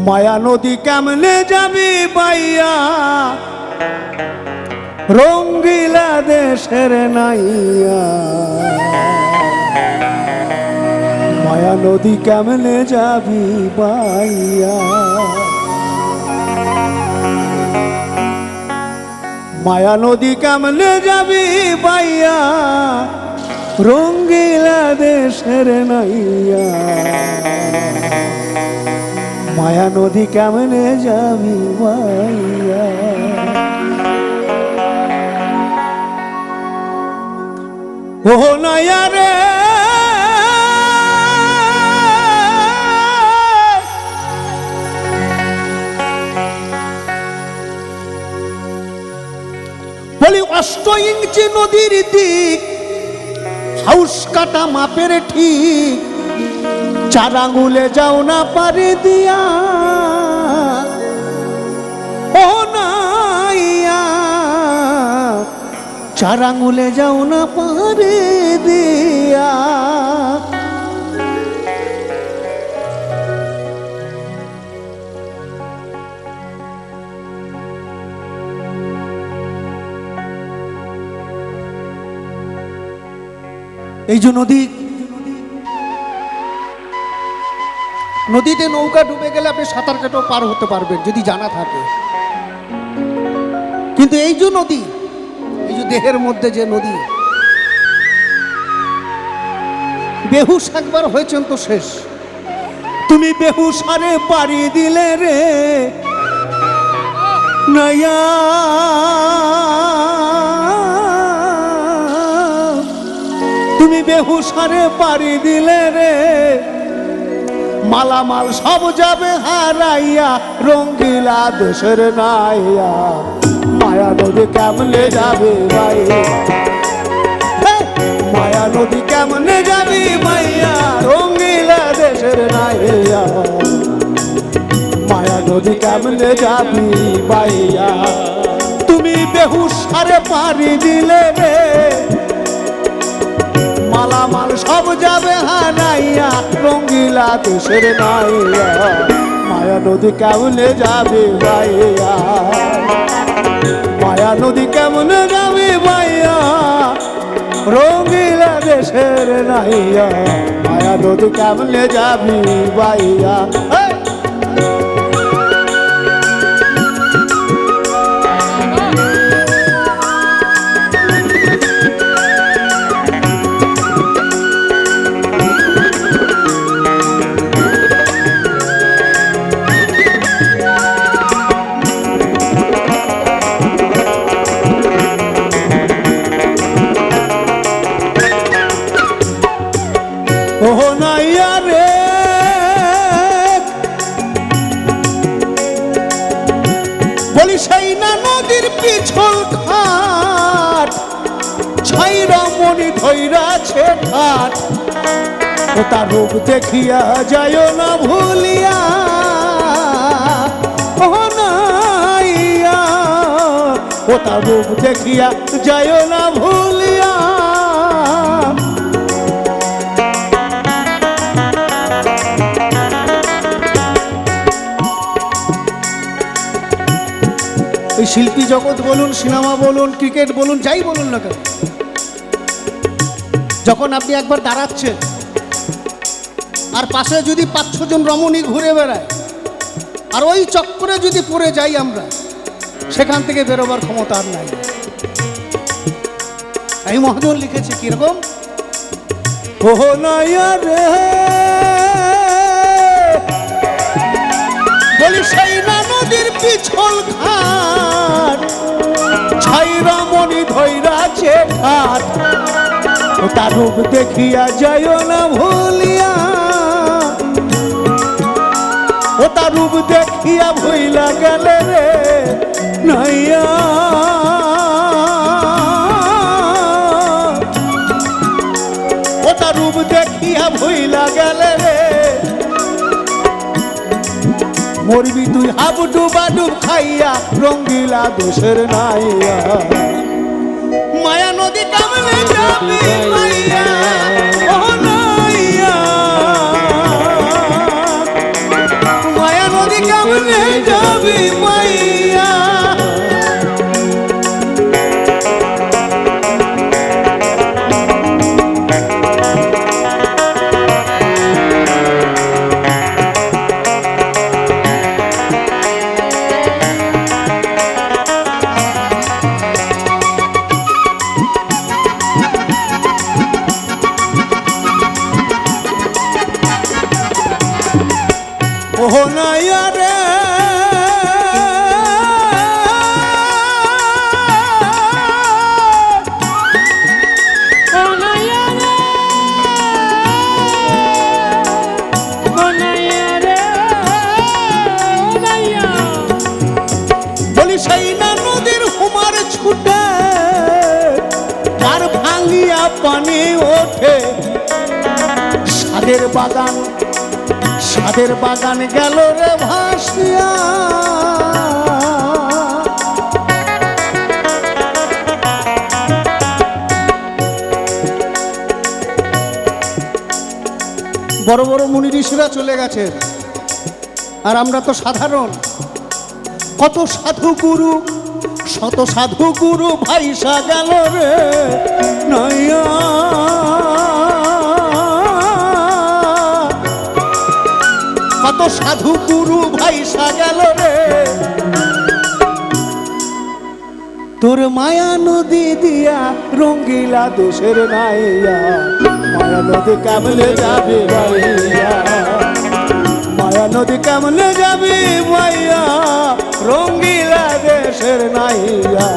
মায়া নদী কেমনে যাবি বাইয়া রঙ্গিলা দেশের নাইয়া মায়া নদী কেমনে যাবি বাইয়া মায়া নদী কেমনে যাবি বাইয়া রঙ্গিলা দেশের নাইয়া মায়া নদী কেমনে যাবি বাইয়া ও নাইয়া রে বলি 8 ইঞ্চি নদীর দিক হাউস কাটা মাপের ঠিক 4 আঙ্গুলে যাও না পারে দিয়া ও নাইয়া 4 আঙ্গুলে যাও না পারে দিয়া এই যে নদীতে নৌকা ডুবে গেলে আপনি সাঁতার কেটেও পার হতে পারবেন যদি জানা থাকে, কিন্তু এই যে নদী, এই যে দেহের মধ্যে যে নদী, বেহুশ একবার হয়েছেন তো শেষ। তুমি বেহুশারে পাড়ি দিলে রে নাইয়া তুমি বেহুশারে পাড়ি দিলে রে মালামাল সব যাবে হারাইয়া রঙ্গিলা দেশের নাইয়া মায়া নদী কেমনে যাবে ভাইয়া মায়া নদী কেমনে যাবি ভাইয়া রঙ্গিলা দেশের নাইয়া মায়া নদী কেমনে যাবি ভাইয়া তুমি বেহুশারে পাড়ি দিলে রে মালামাল সব যাবে হারাইয়া রঙ্গিলা দেশের নাইয়া মায়া নদী কেমনে যাবে ভাইয়া মায়া নদী কেমনে যাবে ভাইয়া রঙ্গিলা দেশের নাইয়া মায়া নদী কেমনে যাবি ভাইয়া বলি সেই না নদীর পিছল ঘাট ছাইরা মনি ধৈরাছে ঘাট ও তার রূপ দেখিয়া যায় না ভুলিয়া ও নাইয়া ও তার রূপ দেখিয়া যায় না ভুলিয়া এই শিল্পী জগৎ বলুন, সিনেমা বলুন, ক্রিকেট বলুন, যাই বলুন না কেন, যখন আপনি একবার দাঁড়াচ্ছেন আর পাশে যদি 5-6 জন রমণী ঘুরে বেড়ায় আর ওই চক্করে যদি পড়ে যাই আমরা, সেখান থেকে বেরোবার ক্ষমতা আর নাই। এই মহাজন লিখেছে কিরকম, ও নাইয়া রে বলি সেই না নদীর পিছল ঘাট ছাইরা মনি ধৈরাছে ঘাট ও তার রূপ দেখিয়া যায় না ভুলিয়া ও তার রূপ দেখিয়া ভুইলা গেলে রে নাইয়া ও তার রূপ দেখিয়া ভুইলা গেলে রে মরবি তুই হাবুডুবা ডুব খাইয়া রঙ্গিলা দেশের নাইয়া মায়া নদী কেমনে যাবি ভাইয়া ও নাইয়া মায়া নদী পানি ওঠে সাদের বাগান গেল রে ভাসিয়া বড় বড় মুনি ঋষিরা চলে গেছে আর আমরা তো সাধারণ কত সাধু গুরু শত সাধু গুরু ভাইসা গেল রে নাইয়া কত সাধু গুরু ভাইসা গেল রে তোর মায়া নদী দিয়া রঙ্গিলা দোষের নাইয়া মায়া নদী কেমনে যাবে ভাইয়া মায়া নদী কেমনে যাবে ভাইয়া রঙ্গিলা দেশের নাইয়া